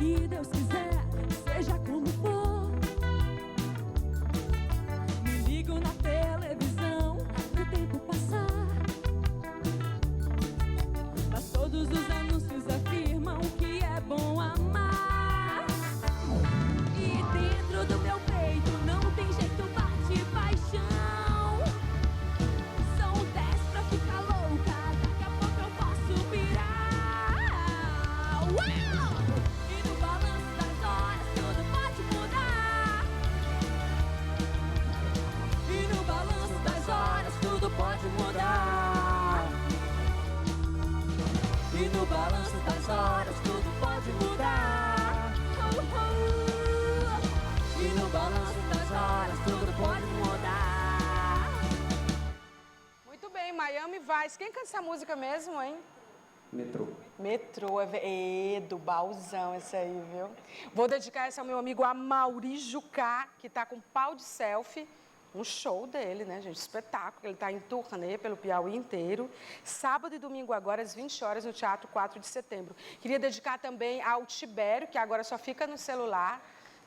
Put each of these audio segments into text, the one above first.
que Deus quiser, seja como for. Me ligo na televisão pro tempo passar, mas todos os anúncios afirmam que é bom amar. E dentro do meu peito não tem jeito, bate paixão. São 10 pra ficar louca, daqui a pouco eu posso pirar. Uau! E no balanço das horas tudo pode mudar. E no balanço das horas tudo pode mudar. E no balanço das horas tudo pode mudar. E no balanço das horas tudo pode mudar. Muito bem, Miami Vice. Quem canta essa música mesmo, hein? Metrô. Metrô, do bauzão esse aí, viu? Vou dedicar essa ao meu amigo Amaury Jucá, que tá com pau de selfie. Um show dele, né, gente? Espetáculo. Ele tá em turnê pelo Piauí inteiro. Sábado e domingo agora, às 20 horas, no Teatro 4 de Setembro. Queria dedicar também ao Tibério, que agora só fica no celular.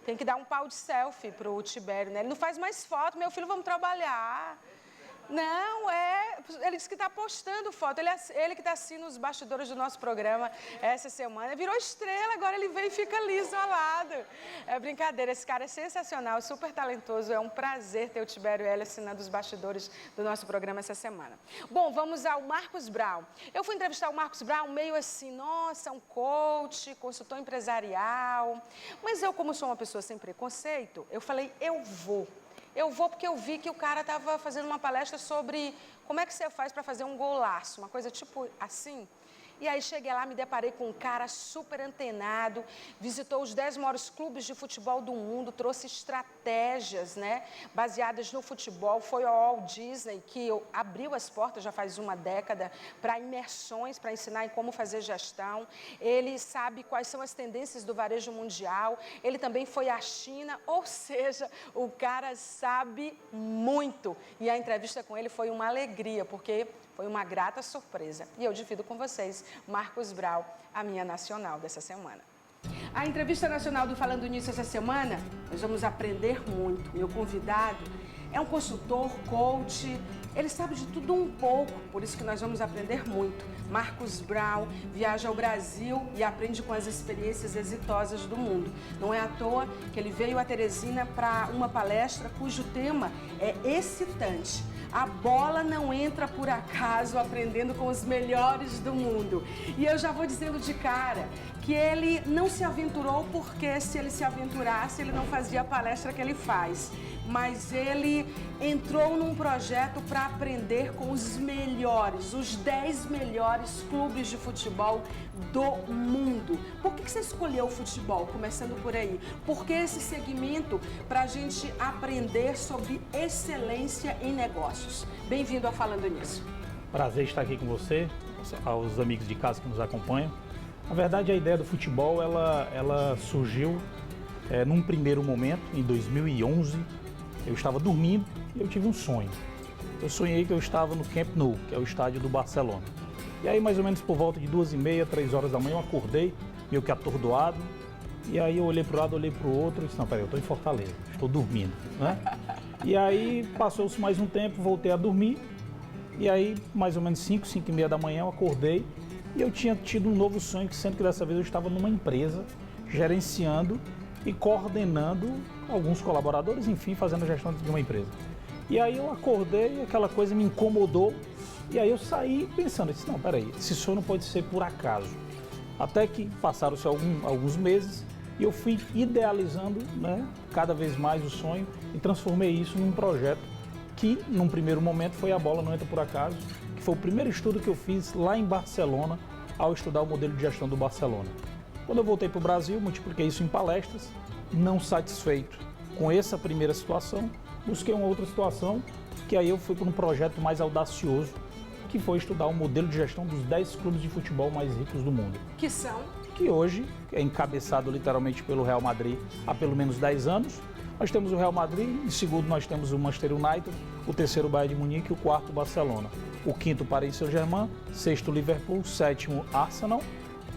Tem que dar um pau de selfie pro Tibério, né? Ele não faz mais foto. Meu filho, vamos trabalhar. Não, ele disse que está postando foto, ele que está assim nos bastidores do nosso programa essa semana, virou estrela, agora ele vem e fica ali isolado. É brincadeira, esse cara é sensacional, super talentoso, é um prazer ter o Tibério L assinando os bastidores do nosso programa essa semana. Bom, vamos ao Marcos Brown. Eu fui entrevistar o Marcos Brown meio assim, nossa, um coach, consultor empresarial, mas eu, como sou uma pessoa sem preconceito, eu falei, eu vou porque eu vi que o cara estava fazendo uma palestra sobre como é que você faz para fazer um golaço, uma coisa tipo assim. E aí cheguei lá, me deparei com um cara super antenado, visitou os 10 maiores clubes de futebol do mundo, trouxe estratégias, né, baseadas no futebol. Foi ao Walt Disney que abriu as portas já faz uma década para imersões, para ensinar em como fazer gestão. Ele sabe quais são as tendências do varejo mundial. Ele também foi à China, ou seja, o cara sabe muito. E a entrevista com ele foi uma alegria, porque foi uma grata surpresa. E eu divido com vocês, Marcos Brown, a minha nacional dessa semana. A entrevista nacional do Falando Nisso essa semana, nós vamos aprender muito. Meu convidado é um consultor, coach, ele sabe de tudo um pouco, por isso que nós vamos aprender muito. Marcos Brown viaja ao Brasil e aprende com as experiências exitosas do mundo. Não é à toa que ele veio a Teresina para uma palestra cujo tema é excitante. A bola não entra por acaso, aprendendo com os melhores do mundo. E eu já vou dizendo de cara que ele não se aventurou porque se ele se aventurasse, ele não fazia a palestra que ele faz. Mas ele entrou num projeto para aprender com os melhores, os 10 melhores clubes de futebol do mundo. Por que você escolheu o futebol? Começando por aí. Por que esse segmento para a gente aprender sobre excelência em negócios? Bem-vindo a Falando Nisso. Prazer estar aqui com você, aos amigos de casa que nos acompanham. Na verdade, a ideia do futebol, ela surgiu num primeiro momento, em 2011. Eu estava dormindo e eu tive um sonho. Eu sonhei que eu estava no Camp Nou, que é o estádio do Barcelona. E aí, mais ou menos por volta de 2h30, 3 horas da manhã, eu acordei, meio que atordoado. E aí eu olhei para o lado, olhei para o outro e disse, não, peraí, eu estou em Fortaleza, estou dormindo, né? E aí, passou-se mais um tempo, voltei a dormir. E aí, mais ou menos 5h30 da manhã, eu acordei e eu tinha tido um novo sonho, sendo que dessa vez eu estava numa empresa, gerenciando e coordenando alguns colaboradores, enfim, fazendo a gestão de uma empresa. E aí eu acordei, aquela coisa me incomodou, e aí eu saí pensando, disse, não, peraí, esse sonho não pode ser por acaso. Até que passaram-se alguns meses e eu fui idealizando, né, cada vez mais o sonho e transformei isso num projeto que, num primeiro momento, foi A Bola Não Entra Por Acaso, que foi o primeiro estudo que eu fiz lá em Barcelona, ao estudar o modelo de gestão do Barcelona. Quando eu voltei para o Brasil, multipliquei isso em palestras, não satisfeito com essa primeira situação, busquei uma outra situação, que aí eu fui para um projeto mais audacioso, que foi estudar o modelo de gestão dos 10 clubes de futebol mais ricos do mundo. Que são? Que hoje é encabeçado literalmente pelo Real Madrid há pelo menos 10 anos. Nós temos o Real Madrid, em segundo nós temos o Manchester United, o terceiro o Bayern de Munique e o quarto o Barcelona. O quinto o Paris Saint-Germain, sexto o Liverpool, sétimo Arsenal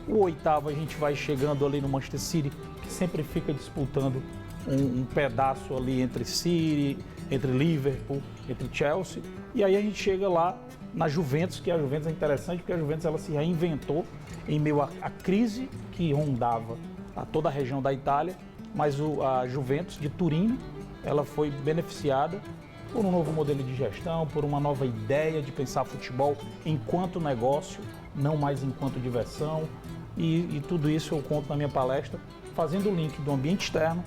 O 8º a gente vai chegando ali no Manchester City, que sempre fica disputando um pedaço ali entre City, entre Liverpool, entre Chelsea. E aí a gente chega lá na Juventus, que a Juventus é interessante, porque a Juventus ela se reinventou em meio à crise que rondava a toda a região da Itália, mas a Juventus de Turim, ela foi beneficiada por um novo modelo de gestão, por uma nova ideia de pensar futebol enquanto negócio, não mais enquanto diversão, e tudo isso eu conto na minha palestra, fazendo o link do ambiente externo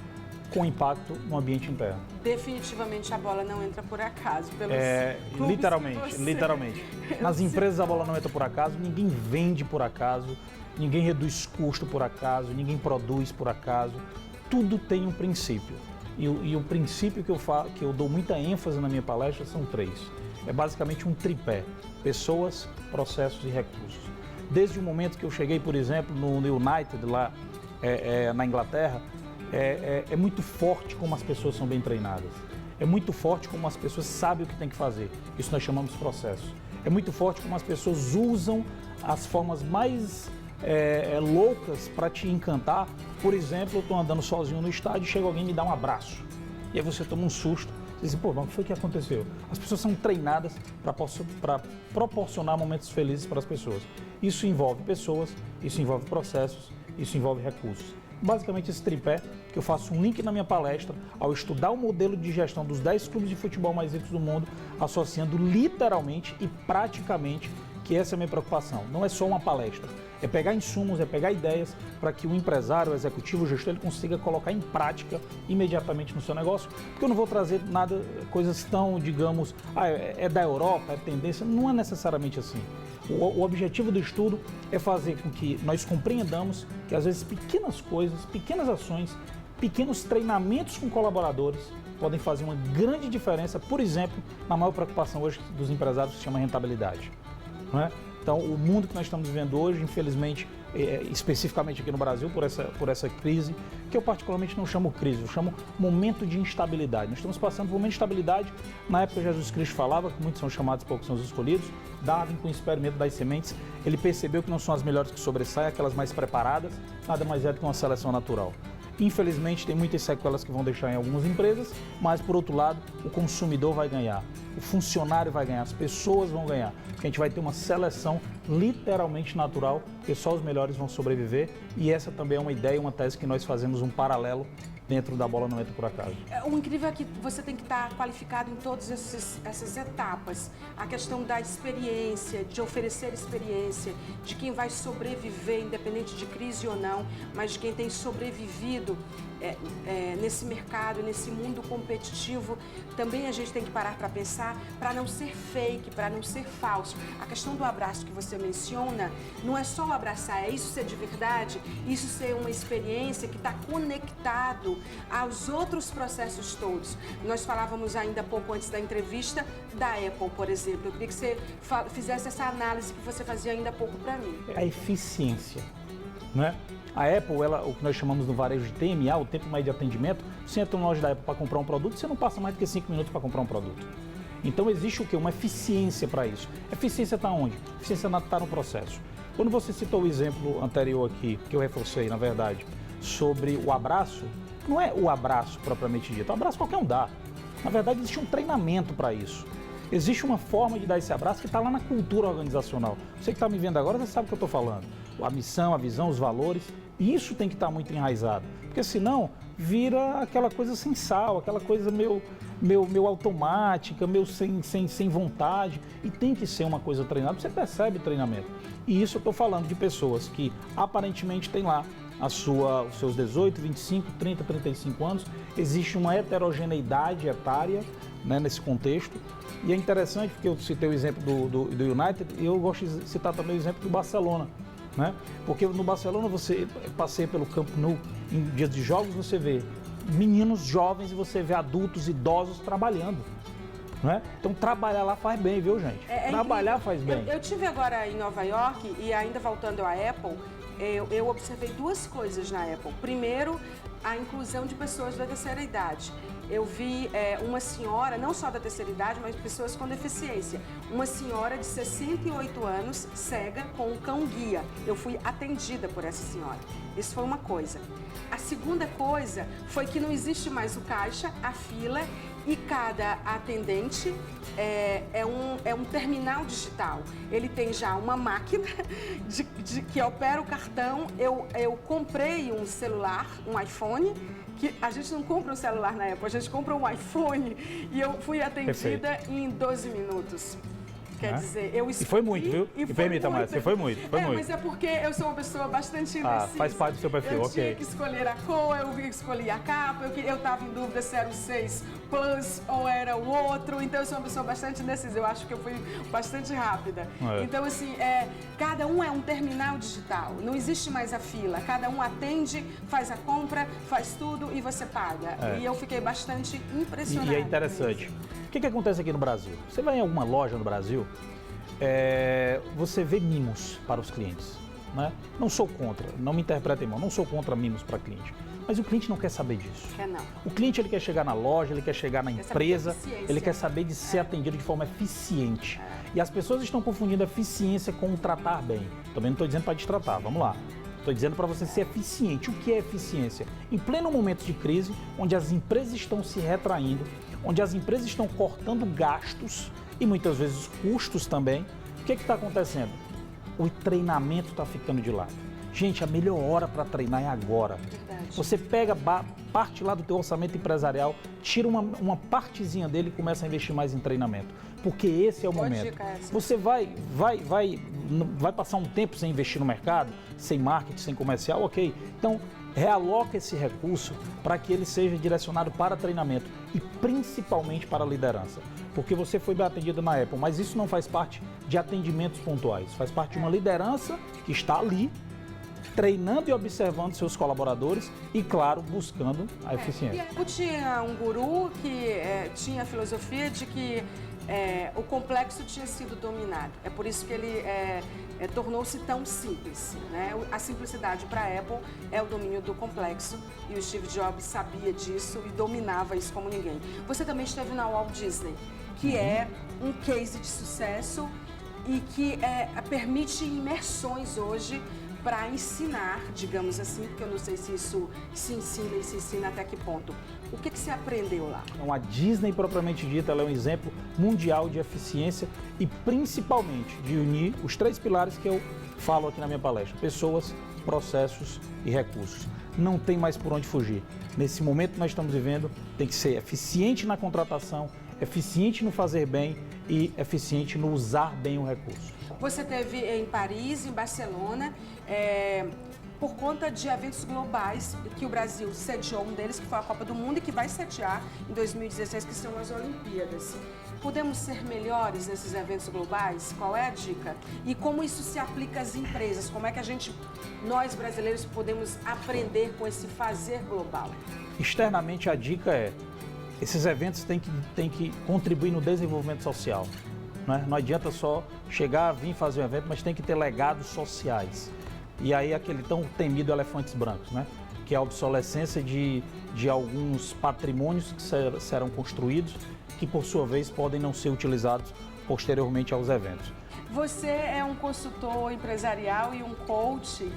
com impacto no ambiente interno. Definitivamente a bola não entra por acaso. Literalmente. Nas empresas a bola não entra por acaso, ninguém vende por acaso, ninguém reduz custo por acaso, ninguém produz por acaso. Tudo tem um princípio. E o princípio que eu dou muita ênfase na minha palestra são 3. É basicamente um tripé: pessoas, processos e recursos. Desde o momento que eu cheguei, por exemplo, no United, lá na Inglaterra, é muito forte como as pessoas são bem treinadas. É muito forte como as pessoas sabem o que tem que fazer. Isso nós chamamos de processo. É muito forte como as pessoas usam as formas mais loucas para te encantar. Por exemplo, eu estou andando sozinho no estádio e chega alguém e me dá um abraço. E aí você toma um susto. Você diz, pô, mas o que foi que aconteceu? As pessoas são treinadas para proporcionar momentos felizes para as pessoas. Isso envolve pessoas, isso envolve processos, isso envolve recursos. Basicamente esse tripé, que eu faço um link na minha palestra, ao estudar o modelo de gestão dos 10 clubes de futebol mais ricos do mundo, associando literalmente e praticamente que essa é a minha preocupação. Não é só uma palestra, é pegar insumos, é pegar ideias para que o empresário, o executivo, o gestor, ele consiga colocar em prática imediatamente no seu negócio, porque eu não vou trazer nada, coisas tão, digamos, é da Europa, é tendência, não é necessariamente assim. O objetivo do estudo é fazer com que nós compreendamos que às vezes pequenas coisas, pequenas ações, pequenos treinamentos com colaboradores podem fazer uma grande diferença, por exemplo, na maior preocupação hoje dos empresários que se chama rentabilidade. Não é? Então, o mundo que nós estamos vivendo hoje, infelizmente, especificamente aqui no Brasil, por essa crise, que eu particularmente não chamo crise, eu chamo momento de instabilidade. Nós estamos passando por um momento de instabilidade. Na época, Jesus Cristo falava que muitos são chamados, poucos são os escolhidos. Darwin, com o experimento das sementes, ele percebeu que não são as melhores que sobressaem, aquelas mais preparadas, nada mais é do que uma seleção natural. Infelizmente, tem muitas sequelas que vão deixar em algumas empresas, mas, por outro lado, o consumidor vai ganhar, o funcionário vai ganhar, as pessoas vão ganhar, porque a gente vai ter uma seleção literalmente natural, porque só os melhores vão sobreviver, e essa também é uma ideia, uma tese que nós fazemos um paralelo dentro da bola não entra por acaso. O incrível é que você tem que estar qualificado em todas essas etapas. A questão da experiência, de oferecer experiência, de quem vai sobreviver, independente de crise ou não, mas de quem tem sobrevivido nesse mercado, nesse mundo competitivo. Também a gente tem que parar para pensar, para não ser fake, para não ser falso. A questão do abraço que você menciona, não é só o abraçar, é isso ser de verdade, isso ser uma experiência que está conectado aos outros processos todos. Nós falávamos ainda pouco antes da entrevista da Apple, por exemplo. Eu queria que você fizesse essa análise que você fazia ainda há pouco para mim. A eficiência, né? A Apple, o que nós chamamos no varejo de TMA, o tempo médio de atendimento, você entra na loja da Apple para comprar um produto, você não passa mais do que 5 minutos para comprar um produto. Então existe o quê? Uma eficiência para isso. Eficiência está onde? Eficiência está no processo. Quando você citou o exemplo anterior aqui, que eu reforcei, na verdade, sobre o abraço, não é o abraço propriamente dito, o abraço qualquer um dá. Na verdade, existe um treinamento para isso. Existe uma forma de dar esse abraço que está lá na cultura organizacional. Você que está me vendo agora, você sabe o que eu estou falando. A missão, a visão, os valores, isso tem que estar muito enraizado. Porque senão vira aquela coisa sem sal, aquela coisa meio automática, meio sem vontade. E tem que ser uma coisa treinada, você percebe o treinamento. E isso eu estou falando de pessoas que aparentemente têm lá os seus 18, 25, 30, 35 anos. Existe uma heterogeneidade etária, né, nesse contexto. E é interessante porque eu citei o exemplo do United e eu gosto de citar também o exemplo do Barcelona. Né? Porque no Barcelona você passeia pelo Camp Nou, em dias de jogos você vê meninos jovens e você vê adultos, idosos trabalhando. Né? Então trabalhar lá faz bem, viu, gente? Trabalhar faz bem. Eu tive agora em Nova York e ainda voltando à Apple, eu observei duas coisas na Apple. Primeiro, a inclusão de pessoas da terceira idade. eu vi uma senhora, não só da terceira idade, mas pessoas com deficiência. Uma senhora de 68 anos, cega, com um cão-guia. Eu fui atendida por essa senhora. Isso foi uma coisa. A segunda coisa foi que não existe mais o caixa, a fila, e cada atendente é um terminal digital. Ele tem já uma máquina que opera o cartão. Eu comprei um celular, um iPhone, que a gente não compra um celular na Apple, a gente compra um iPhone, e eu fui atendida em 12 minutos. Quer dizer, eu escolhi... E foi muito, viu? E permita, Maia, você foi muito, foi muito. Mas é porque eu sou uma pessoa bastante indecisa. Faz parte do seu perfil, eu ok. Tinha que escolher a cor, eu escolhi a capa, eu estava em dúvida se era o 6 Plus ou era o outro, então eu sou uma pessoa bastante indecisa, eu acho que eu fui bastante rápida. Então, assim, cada um é um terminal digital, não existe mais a fila, cada um atende, faz a compra, faz tudo e você paga. E eu fiquei bastante impressionada. E é interessante. O que acontece aqui no Brasil? Você vai em alguma loja no Brasil, você vê mimos para os clientes, né? Não sou contra, não me interpretem mal, não sou contra mimos para cliente. Mas o cliente não quer saber disso. Quer não. O cliente ele quer chegar na loja, ele quer chegar na empresa, ele quer saber de ser atendido de forma eficiente. E as pessoas estão confundindo eficiência com tratar bem. Também não estou dizendo para destratar, vamos lá. Estou dizendo para você ser eficiente. O que é eficiência? Em pleno momento de crise, onde as empresas estão se retraindo, onde as empresas estão cortando gastos e muitas vezes custos também, o que está acontecendo? O treinamento está ficando de lado. Gente, a melhor hora para treinar é agora. Verdade. Você pega parte lá do teu orçamento empresarial, tira uma partezinha dele e começa a investir mais em treinamento. Porque esse é o momento. Dica essa. Você vai passar um tempo sem investir no mercado, sem marketing, sem comercial, ok. Então, realoca esse recurso para que ele seja direcionado para treinamento e principalmente para a liderança. Porque você foi bem atendido na Apple, mas isso não faz parte de atendimentos pontuais. Faz parte de uma liderança que está ali, treinando e observando seus colaboradores e, claro, buscando a eficiência. E tinha um guru que tinha a filosofia de que o complexo tinha sido dominado. É por isso que ele tornou-se tão simples, né? A simplicidade para a Apple é o domínio do complexo e o Steve Jobs sabia disso e dominava isso como ninguém. Você também esteve na Walt Disney, que é um case de sucesso e que permite imersões hoje para ensinar, digamos assim, porque eu não sei se isso se ensina e se ensina até que ponto. O que você aprendeu lá? Então, a Disney, propriamente dita, ela é um exemplo mundial de eficiência e principalmente de unir os 3 pilares que eu falo aqui na minha palestra: pessoas, processos e recursos. Não tem mais por onde fugir. Nesse momento que nós estamos vivendo, tem que ser eficiente na contratação, eficiente no fazer bem e eficiente no usar bem o recurso. Você esteve em Paris, em Barcelona, por conta de eventos globais, que o Brasil sediou um deles, que foi a Copa do Mundo, e que vai sediar em 2016, que são as Olimpíadas. Podemos ser melhores nesses eventos globais? Qual é a dica? E como isso se aplica às empresas? Como é que nós brasileiros, podemos aprender com esse fazer global? Externamente, a dica é: esses eventos têm que contribuir no desenvolvimento social. Não adianta só chegar, vir fazer um evento, mas tem que ter legados sociais. E aí aquele tão temido elefantes brancos, né? Que é a obsolescência de alguns patrimônios que serão construídos, que por sua vez podem não ser utilizados posteriormente aos eventos. Você é um consultor empresarial e um coach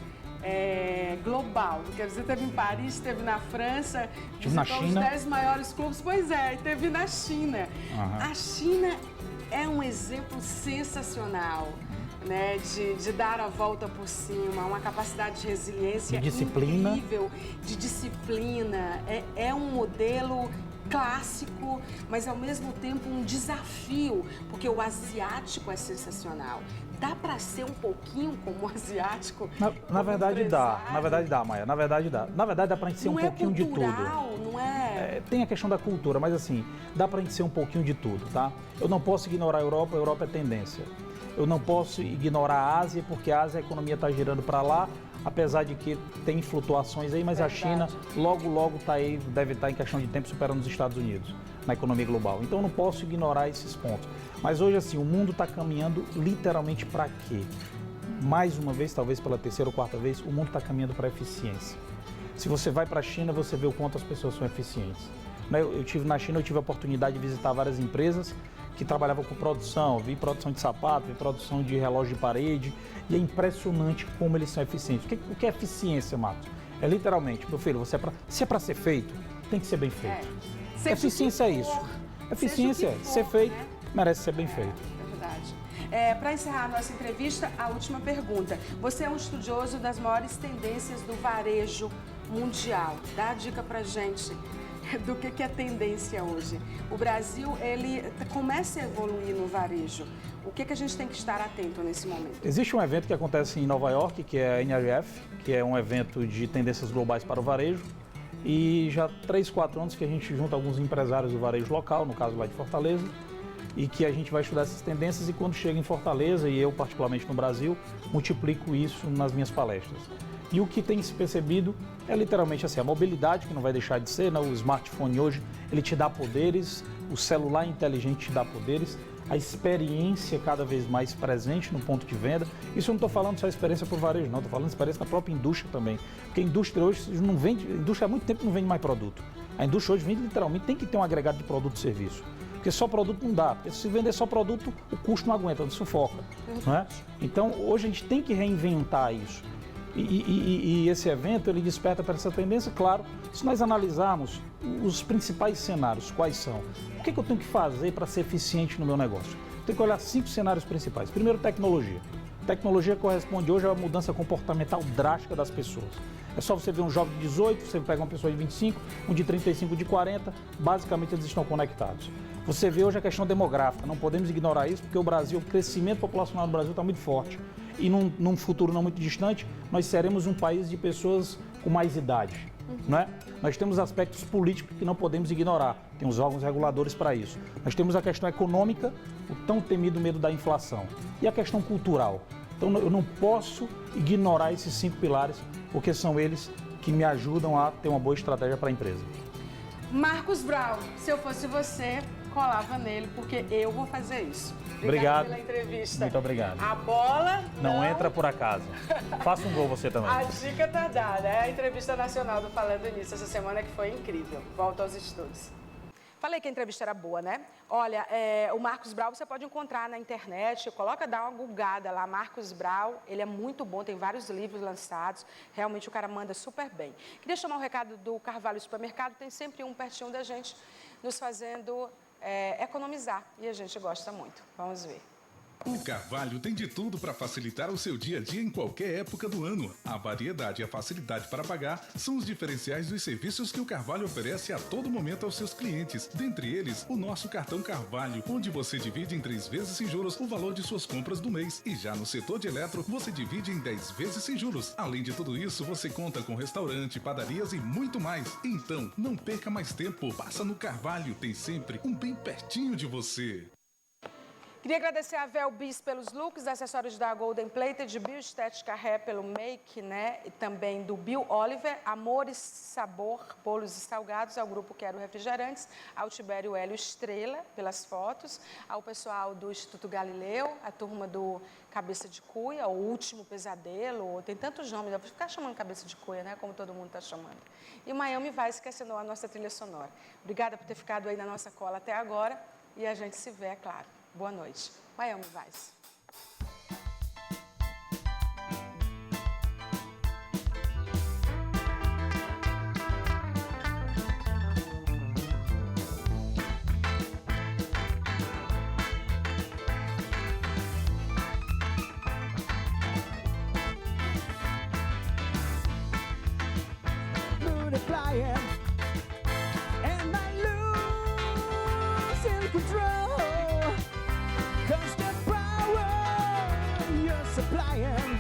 global, porque você esteve em Paris, esteve na França, na China. Os 10 maiores clubes, pois esteve na China. Uhum. A China é um exemplo sensacional, né, de dar a volta por cima, uma capacidade de resiliência incrível, de disciplina. É um modelo clássico, mas ao mesmo tempo um desafio, porque o asiático é sensacional. Dá para ser um pouquinho como o asiático? Na verdade dá, Maia, na verdade dá. Na verdade dá pra gente ser um pouquinho de tudo. Não é? Tem a questão da cultura, mas assim, dá pra gente ser um pouquinho de tudo, tá? Eu não posso ignorar a Europa é tendência. Eu não posso ignorar a Ásia, porque a Ásia, a economia está girando para lá, apesar de que tem flutuações aí, mas a China logo está aí, deve estar em questão de tempo superando os Estados Unidos na economia global. Então eu não posso ignorar esses pontos. Mas hoje assim, o mundo está caminhando literalmente para quê? Mais uma vez, talvez pela terceira ou quarta vez, o mundo está caminhando para a eficiência. Se você vai para a China, você vê o quanto as pessoas são eficientes. né? Eu tive na China, eu tive a oportunidade de visitar várias empresas que trabalhavam com produção, vi produção de sapato, vi produção de relógio de parede, e é impressionante como eles são eficientes. O que é eficiência, Marcos? É literalmente, meu filho, se é para ser feito, tem que ser bem feito. Eficiência é isso. Eficiência é ser feito, né? Merece ser bem feito. É verdade. Para encerrar a nossa entrevista, a última pergunta. Você é um estudioso das maiores tendências do varejo mundial. Dá a dica pra gente do que é tendência hoje. O Brasil, ele começa a evoluir no varejo. O que a gente tem que estar atento nesse momento? Existe um evento que acontece em Nova York, que é a NRF, que é um evento de tendências globais para o varejo. E já há 3, 4 anos que a gente junta alguns empresários do varejo local, no caso lá de Fortaleza, e que a gente vai estudar essas tendências e quando chega em Fortaleza, e eu particularmente no Brasil, multiplico isso nas minhas palestras. E o que tem se percebido é literalmente assim, a mobilidade, que não vai deixar de ser, né? O smartphone hoje, ele te dá poderes, o celular inteligente te dá poderes, a experiência cada vez mais presente no ponto de venda. Isso eu não estou falando só experiência para o varejo, não, estou falando experiência na própria indústria também. Porque a indústria hoje não vende, a indústria há muito tempo não vende mais produto. A indústria hoje vende literalmente, tem que ter um agregado de produto e serviço. Porque só produto não dá, porque se vender só produto, o custo não aguenta, não sufoca. Não é? Então hoje a gente tem que reinventar isso. E esse evento, ele desperta para essa tendência, claro, se nós analisarmos os principais cenários, quais são? O que eu tenho que fazer para ser eficiente no meu negócio? Eu tenho que olhar 5 cenários principais. Primeiro, tecnologia. Tecnologia corresponde hoje a uma mudança comportamental drástica das pessoas. É só você ver um jovem de 18, você pega uma pessoa de 25, um de 35, de 40, basicamente eles estão conectados. Você vê hoje a questão demográfica, não podemos ignorar isso, porque o crescimento populacional no Brasil está muito forte. E num futuro não muito distante, nós seremos um país de pessoas com mais idade. Né? Nós temos aspectos políticos que não podemos ignorar, tem os órgãos reguladores para isso. Nós temos a questão econômica, o tão temido medo da inflação, e a questão cultural. Então eu não posso ignorar esses 5 pilares, porque são eles que me ajudam a ter uma boa estratégia para a empresa. Marcos Brown, se eu fosse você, colava nele, porque eu vou fazer isso. Obrigado pela entrevista. Muito obrigado. A bola não entra por acaso. Faça um gol você também. A dica tá dada. É a entrevista nacional do Falando Nisso essa semana, que foi incrível. Volta aos estudos. Falei que a entrevista era boa, né? Olha, o Marcos Brown você pode encontrar na internet, dá uma googada lá, Marcos Brown, ele é muito bom, tem vários livros lançados, realmente o cara manda super bem. Queria chamar o recado do Carvalho Supermercado, tem sempre um pertinho da gente, nos fazendo economizar, e a gente gosta muito. Vamos ver. O Carvalho tem de tudo para facilitar o seu dia a dia em qualquer época do ano. A variedade e a facilidade para pagar são os diferenciais dos serviços que o Carvalho oferece a todo momento aos seus clientes. Dentre eles, o nosso cartão Carvalho, onde você divide em 3 vezes sem juros o valor de suas compras do mês. E já no setor de eletro, você divide em 10 vezes sem juros. Além de tudo isso, você conta com restaurante, padarias e muito mais. Então, não perca mais tempo. Passa no Carvalho, tem sempre um bem pertinho de você. Queria agradecer a Velbis pelos looks, acessórios da Golden Plated, Bioestética Hair pelo make, né? E também do Bill Oliver, Amor e Sabor, bolos e salgados, ao grupo Quero Refrigerantes, ao Tibério Hélio Estrela, pelas fotos, ao pessoal do Instituto Galileu, a turma do Cabeça de Cuia, o Último Pesadelo, tem tantos nomes, eu vou ficar chamando Cabeça de Cuia, né? Como todo mundo está chamando. E Miami Vice, que assinou a nossa trilha sonora. Obrigada por ter ficado aí na nossa cola até agora e a gente se vê, é claro. Boa noite. Miami Vice. Multiplying and I lose control. 'Cause the power you're supplying